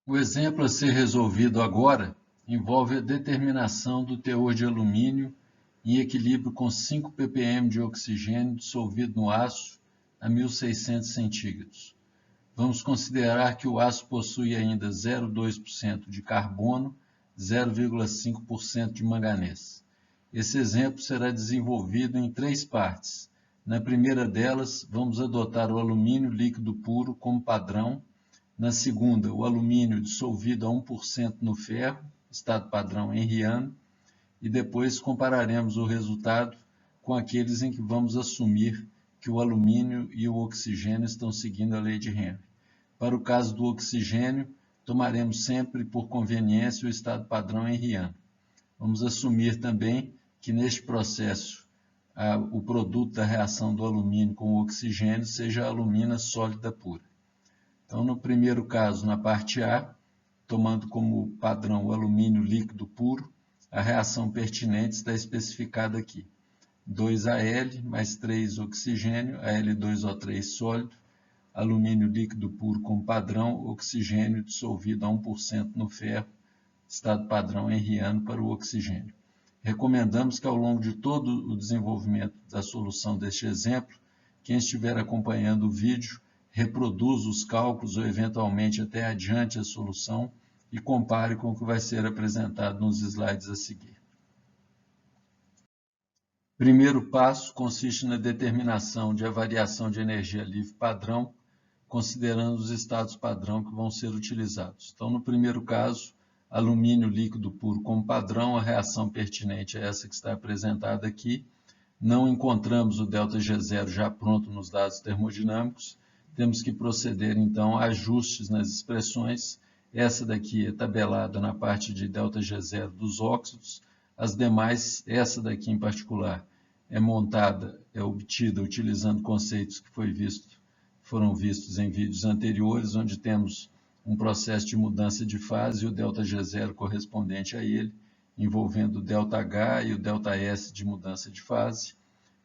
O exemplo a ser resolvido agora envolve a determinação do teor de alumínio em equilíbrio com 5 ppm de oxigênio dissolvido no aço a 1600 centígrados. Vamos considerar que o aço possui ainda 0,2% de carbono, 0,5% de manganês. Esse exemplo será desenvolvido em 3 partes. Na primeira delas, vamos adotar o alumínio líquido puro como padrão. Na segunda, o alumínio dissolvido a 1% no ferro, estado padrão henriano, e depois compararemos o resultado com aqueles em que vamos assumir que o alumínio e o oxigênio estão seguindo a lei de Henry. Para o caso do oxigênio, tomaremos sempre por conveniência o estado padrão henriano. Vamos assumir também que neste processo o produto da reação do alumínio com o oxigênio seja a alumina sólida pura. Então, no primeiro caso, na parte A, tomando como padrão o alumínio líquido puro, a reação pertinente está especificada aqui. 2Al mais 3 oxigênio, Al2O3 sólido, alumínio líquido puro como padrão, oxigênio dissolvido a 1% no ferro, estado padrão henriano para o oxigênio. Recomendamos que ao longo de todo o desenvolvimento da solução deste exemplo, quem estiver acompanhando o vídeo, reproduza os cálculos ou eventualmente até adiante a solução e compare com o que vai ser apresentado nos slides a seguir. Primeiro passo consiste na determinação de a variação de energia livre padrão, considerando os estados padrão que vão ser utilizados. Então, no primeiro caso, alumínio líquido puro como padrão, a reação pertinente é essa que está apresentada aqui. Não encontramos o ΔG0 já pronto nos dados termodinâmicos, temos que proceder então a ajustes nas expressões. Essa daqui é tabelada na parte de ΔG0 dos óxidos, as demais, essa daqui em particular, é obtida utilizando conceitos que foram vistos em vídeos anteriores, onde temos um processo de mudança de fase e o ΔG0 correspondente a ele, envolvendo o ΔH e o ΔS de mudança de fase,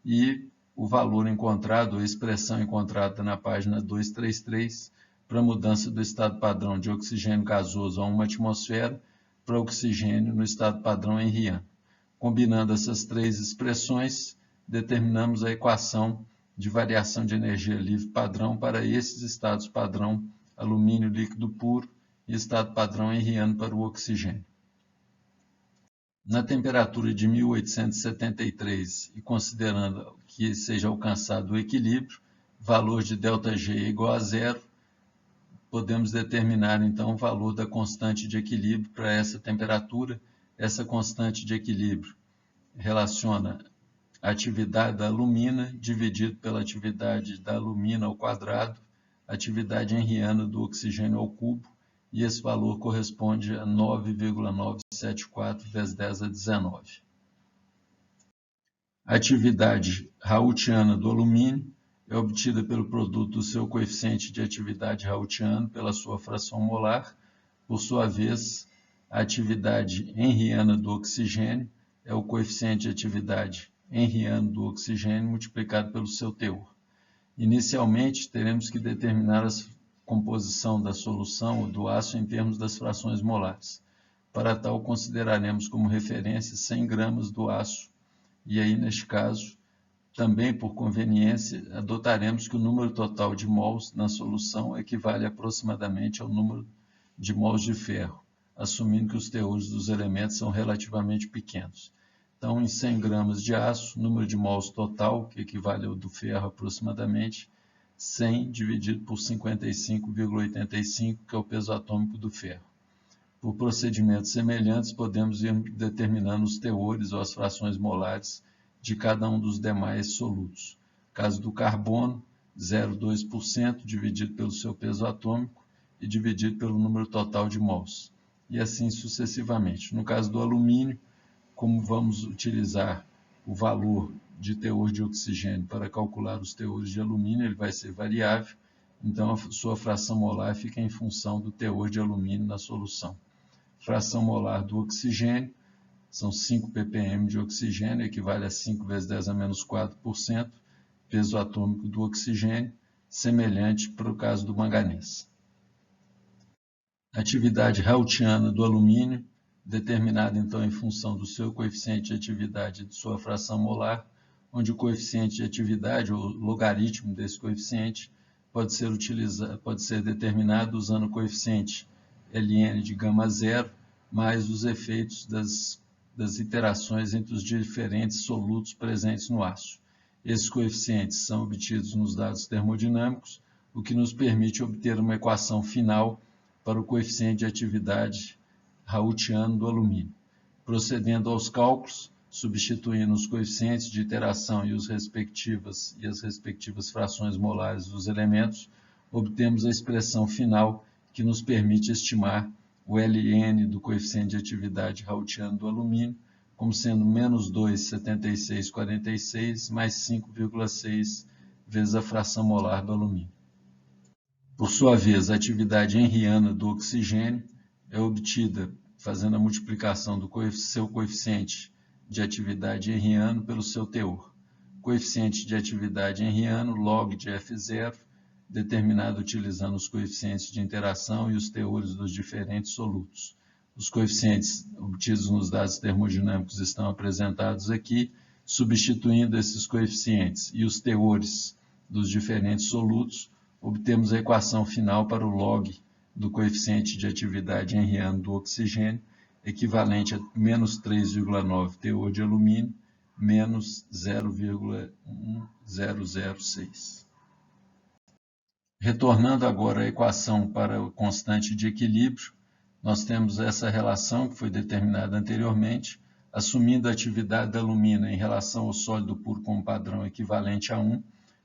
e o valor encontrado, a expressão encontrada na página 233, para mudança do estado padrão de oxigênio gasoso a 1 atmosfera para oxigênio no estado padrão henriano. Combinando essas três expressões, determinamos a equação de variação de energia livre padrão para esses estados padrão alumínio líquido puro e estado padrão henriano para o oxigênio. Na temperatura de 1873 e considerando que seja alcançado o equilíbrio, valor de ΔG é igual a zero, podemos determinar então o valor da constante de equilíbrio para essa temperatura. Essa constante de equilíbrio relaciona a atividade da alumina dividido pela atividade da alumina ao quadrado, atividade henriana do oxigênio ao cubo, e esse valor corresponde a 9,974 vezes 10 a 19. A atividade raoultiana do alumínio é obtida pelo produto do seu coeficiente de atividade raoultiano pela sua fração molar. Por sua vez, a atividade henriana do oxigênio é o coeficiente de atividade henriano do oxigênio multiplicado pelo seu teor. Inicialmente, teremos que determinar a composição da solução ou do aço em termos das frações molares. Para tal, consideraremos como referência 100 gramas do aço, e aí, neste caso, também por conveniência, adotaremos que o número total de mols na solução equivale aproximadamente ao número de mols de ferro, assumindo que os teores dos elementos são relativamente pequenos. Então, em 100 gramas de aço, número de mols total, que equivale ao do ferro aproximadamente, 100 dividido por 55,85, que é o peso atômico do ferro. Por procedimentos semelhantes, podemos ir determinando os teores ou as frações molares de cada um dos demais solutos. No caso do carbono, 0,2% dividido pelo seu peso atômico e dividido pelo número total de mols, e assim sucessivamente. No caso do alumínio, como vamos utilizar o valor de teor de oxigênio para calcular os teores de alumínio, ele vai ser variável, então a sua fração molar fica em função do teor de alumínio na solução. Fração molar do oxigênio são 5 ppm de oxigênio, equivale a 5 vezes 10 a menos 4%, peso atômico do oxigênio, semelhante para o caso do manganês. atividade raultiana do alumínio, determinada então em função do seu coeficiente de atividade e de sua fração molar, onde o coeficiente de atividade, ou logaritmo desse coeficiente, pode ser determinado usando o coeficiente ln de gama zero, mais os efeitos das interações entre os diferentes solutos presentes no aço. Esses coeficientes são obtidos nos dados termodinâmicos, o que nos permite obter uma equação final para o coeficiente de atividade raultiano do alumínio. Procedendo aos cálculos, substituindo os coeficientes de interação e as respectivas frações molares dos elementos, obtemos a expressão final que nos permite estimar o Ln do coeficiente de atividade raultiano do alumínio como sendo menos 2,7646 mais 5,6 vezes a fração molar do alumínio. Por sua vez, a atividade henriana do oxigênio é obtida fazendo a multiplicação do seu coeficiente de atividade henriano pelo seu teor. Coeficiente de atividade henriano, log de F0, determinado utilizando os coeficientes de interação e os teores dos diferentes solutos. Os coeficientes obtidos nos dados termodinâmicos estão apresentados aqui, substituindo esses coeficientes e os teores dos diferentes solutos, obtemos a equação final para o log do coeficiente de atividade henriano do oxigênio, equivalente a menos 3,9 teor de alumínio, menos 0,1006. Retornando agora à equação para o constante de equilíbrio, nós temos essa relação que foi determinada anteriormente, assumindo a atividade da alumina em relação ao sólido puro como padrão equivalente a 1,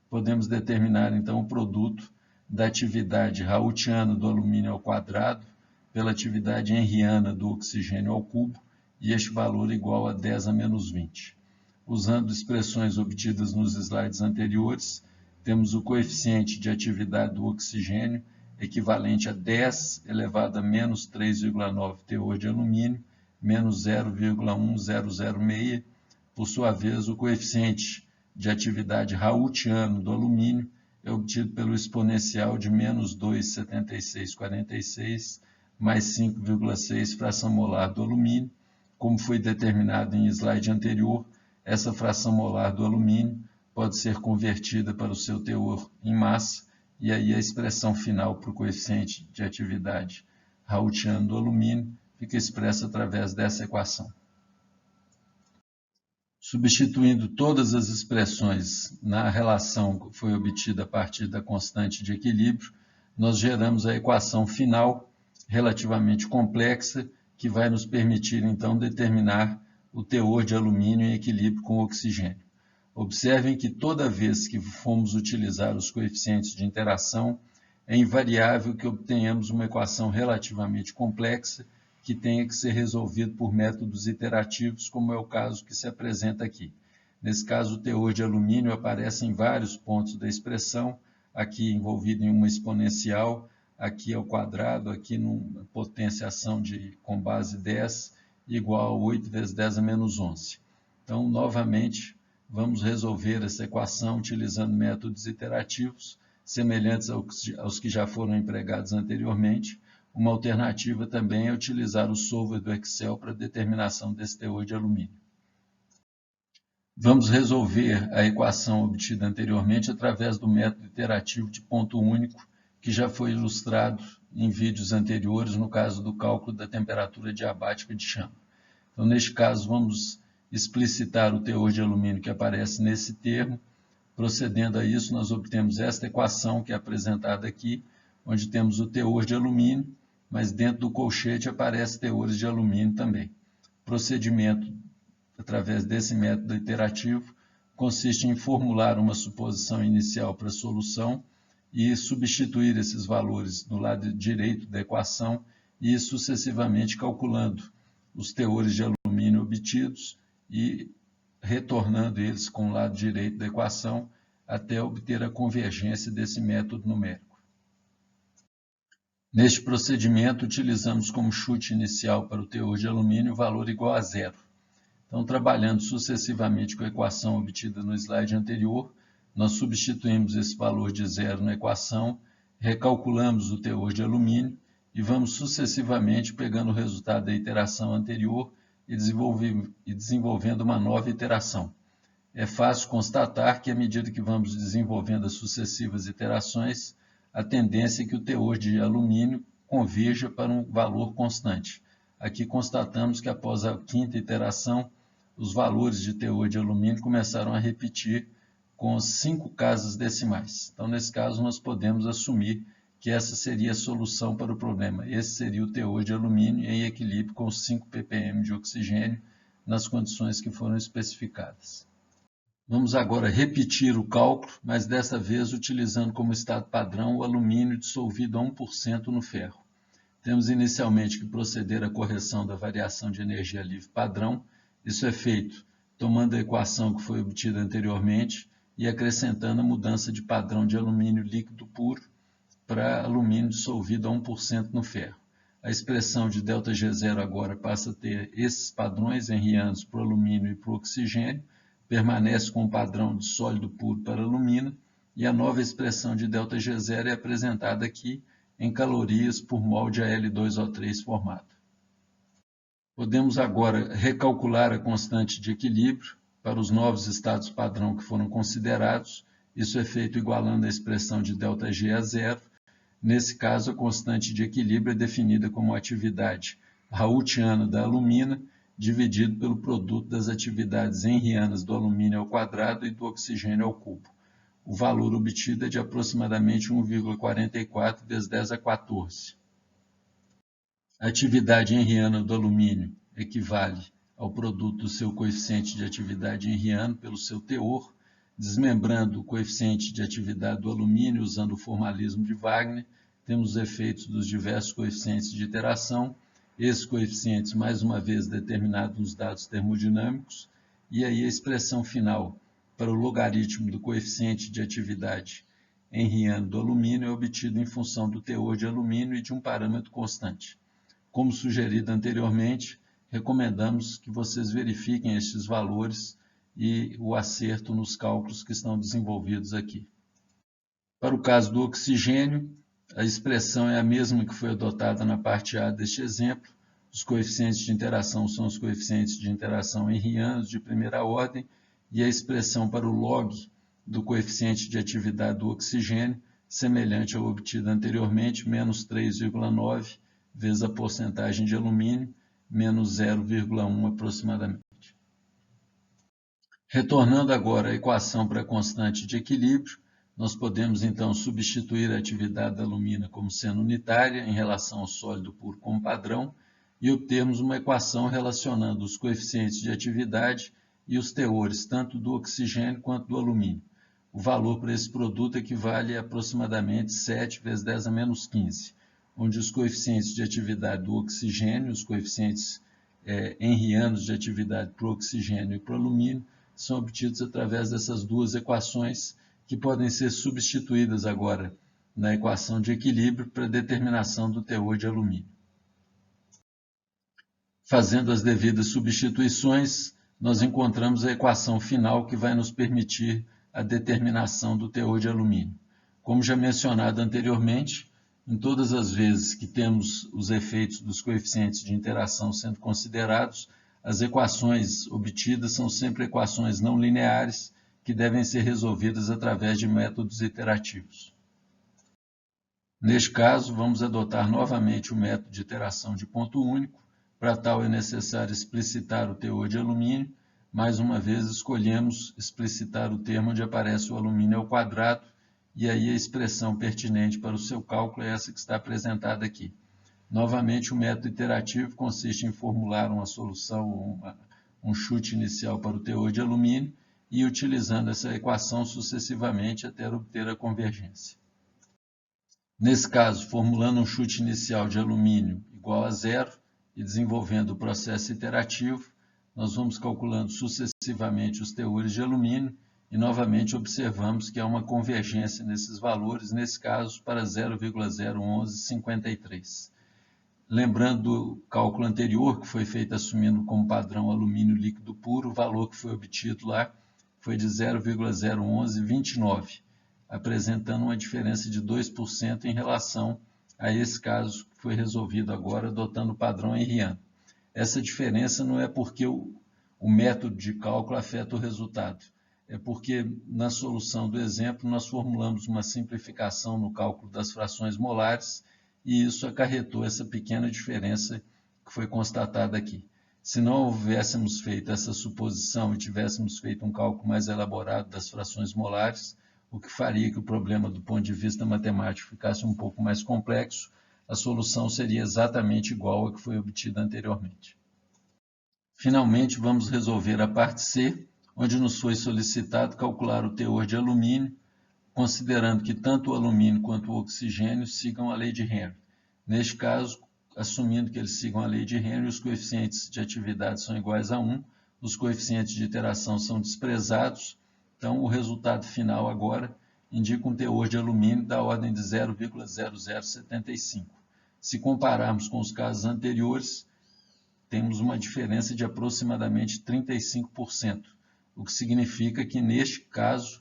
podemos determinar então o produto da atividade raultiana do alumínio ao quadrado pela atividade henriana do oxigênio ao cubo, e este valor igual a 10 a menos 20. Usando expressões obtidas nos slides anteriores, temos o coeficiente de atividade do oxigênio equivalente a 10 elevado a menos 3,9 teor de alumínio, menos 0,1006. Por sua vez, o coeficiente de atividade raultiano do alumínio é obtido pelo exponencial de menos 2,7646 mais 5,6 fração molar do alumínio. Como foi determinado em slide anterior, essa fração molar do alumínio pode ser convertida para o seu teor em massa, e aí a expressão final para o coeficiente de atividade raultiano do alumínio fica expressa através dessa equação. Substituindo todas as expressões na relação que foi obtida a partir da constante de equilíbrio, nós geramos a equação final relativamente complexa que vai nos permitir então determinar o teor de alumínio em equilíbrio com o oxigênio. Observem que toda vez que formos utilizar os coeficientes de interação, é invariável que obtenhamos uma equação relativamente complexa que tenha que ser resolvido por métodos iterativos, como é o caso que se apresenta aqui. Nesse caso, o teor de alumínio aparece em vários pontos da expressão, aqui envolvido em uma exponencial, aqui ao quadrado, aqui numa potenciação com base 10, igual a 8 vezes 10 a menos 11. Então, novamente, vamos resolver essa equação utilizando métodos iterativos, semelhantes aos que já foram empregados anteriormente. Uma alternativa também é utilizar o solver do Excel para determinação desse teor de alumínio. Vamos resolver a equação obtida anteriormente através do método iterativo de ponto único, que já foi ilustrado em vídeos anteriores, no caso do cálculo da temperatura diabática de chama. Então, neste caso, vamos explicitar o teor de alumínio que aparece nesse termo. Procedendo a isso, nós obtemos esta equação que é apresentada aqui, onde temos o teor de alumínio, mas dentro do colchete aparece teores de alumínio também. O procedimento, através desse método iterativo, consiste em formular uma suposição inicial para a solução e substituir esses valores no lado direito da equação e sucessivamente calculando os teores de alumínio obtidos e retornando eles com o lado direito da equação até obter a convergência desse método numérico. Neste procedimento, utilizamos como chute inicial para o teor de alumínio o valor igual a zero. Então, trabalhando sucessivamente com a equação obtida no slide anterior, nós substituímos esse valor de zero na equação, recalculamos o teor de alumínio e vamos sucessivamente pegando o resultado da iteração anterior e desenvolvendo uma nova iteração. É fácil constatar que, à medida que vamos desenvolvendo as sucessivas iterações, a tendência é que o teor de alumínio converja para um valor constante. Aqui constatamos que, após a quinta iteração, os valores de teor de alumínio começaram a repetir com 5 casas decimais. Então, nesse caso, nós podemos assumir que essa seria a solução para o problema. Esse seria o teor de alumínio em equilíbrio com 5 ppm de oxigênio nas condições que foram especificadas. Vamos agora repetir o cálculo, mas dessa vez utilizando como estado padrão o alumínio dissolvido a 1% no ferro. Temos inicialmente que proceder à correção da variação de energia livre padrão. Isso é feito tomando a equação que foi obtida anteriormente e acrescentando a mudança de padrão de alumínio líquido puro para alumínio dissolvido a 1% no ferro. A expressão de ΔG0 agora passa a ter esses padrões henrianos para o alumínio e para o oxigênio, permanece com o padrão de sólido puro para a alumina, e a nova expressão de ΔG0 é apresentada aqui em calorias por mol de Al2O3 formado. Podemos agora recalcular a constante de equilíbrio para os novos estados padrão que foram considerados. Isso é feito igualando a expressão de ΔG a zero. Nesse caso, a constante de equilíbrio é definida como a atividade raoultiana da alumina dividido pelo produto das atividades henrianas do alumínio ao quadrado e do oxigênio ao cubo. O valor obtido é de aproximadamente 1,44 vezes 10 a 14. A atividade henriana do alumínio equivale ao produto do seu coeficiente de atividade henriano pelo seu teor. Desmembrando o coeficiente de atividade do alumínio usando o formalismo de Wagner, temos os efeitos dos diversos coeficientes de iteração, esses coeficientes mais uma vez determinados nos dados termodinâmicos, e aí a expressão final para o logaritmo do coeficiente de atividade henriano do alumínio é obtido em função do teor de alumínio e de um parâmetro constante. Como sugerido anteriormente, recomendamos que vocês verifiquem estes valores e o acerto nos cálculos que estão desenvolvidos aqui. Para o caso do oxigênio, a expressão é a mesma que foi adotada na parte A deste exemplo. Os coeficientes de interação são os coeficientes de interação henrianos de primeira ordem e a expressão para o log do coeficiente de atividade do oxigênio, semelhante ao obtido anteriormente, menos 3,9 vezes a porcentagem de alumínio, menos 0,1 aproximadamente. Retornando agora à equação para a constante de equilíbrio, nós podemos então substituir a atividade da alumina como sendo unitária em relação ao sólido puro como padrão e obtermos uma equação relacionando os coeficientes de atividade e os teores tanto do oxigênio quanto do alumínio. O valor para esse produto equivale a aproximadamente 7 vezes 10 a menos 15, onde os coeficientes de atividade do oxigênio, os coeficientes henrianos de atividade para o oxigênio e para o alumínio, são obtidos através dessas duas equações que podem ser substituídas agora na equação de equilíbrio para determinação do teor de alumínio. Fazendo as devidas substituições, nós encontramos a equação final que vai nos permitir a determinação do teor de alumínio. Como já mencionado anteriormente, em todas as vezes que temos os efeitos dos coeficientes de interação sendo considerados, as equações obtidas são sempre equações não lineares que devem ser resolvidas através de métodos iterativos. Neste caso, vamos adotar novamente o método de iteração de ponto único. Para tal é necessário explicitar o teor de alumínio. Mais uma vez, escolhemos explicitar o termo onde aparece o alumínio ao quadrado, e aí a expressão pertinente para o seu cálculo é essa que está apresentada aqui. Novamente, o método iterativo consiste em formular uma solução, um chute inicial para o teor de alumínio e utilizando essa equação sucessivamente até obter a convergência. Nesse caso, formulando um chute inicial de alumínio igual a zero e desenvolvendo o processo iterativo, nós vamos calculando sucessivamente os teores de alumínio e novamente observamos que há uma convergência nesses valores, nesse caso para 0,01153. Lembrando do cálculo anterior, que foi feito assumindo como padrão alumínio líquido puro, o valor que foi obtido lá foi de 0,01129, apresentando uma diferença de 2% em relação a esse caso, que foi resolvido agora adotando o padrão henriano. Essa diferença não é porque o método de cálculo afeta o resultado, é porque na solução do exemplo nós formulamos uma simplificação no cálculo das frações molares e isso acarretou essa pequena diferença que foi constatada aqui. Se não houvéssemos feito essa suposição e tivéssemos feito um cálculo mais elaborado das frações molares, o que faria que o problema do ponto de vista matemático ficasse um pouco mais complexo, a solução seria exatamente igual à que foi obtida anteriormente. Finalmente, vamos resolver a parte C, onde nos foi solicitado calcular o teor de alumínio, considerando que tanto o alumínio quanto o oxigênio sigam a lei de Henry. Neste caso, assumindo que eles sigam a lei de Henry, os coeficientes de atividade são iguais a 1, os coeficientes de interação são desprezados, então o resultado final agora indica um teor de alumínio da ordem de 0,0075. Se compararmos com os casos anteriores, temos uma diferença de aproximadamente 35%, o que significa que, neste caso,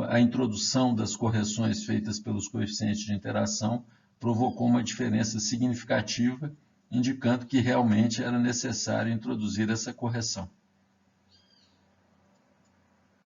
a introdução das correções feitas pelos coeficientes de interação provocou uma diferença significativa, indicando que realmente era necessário introduzir essa correção.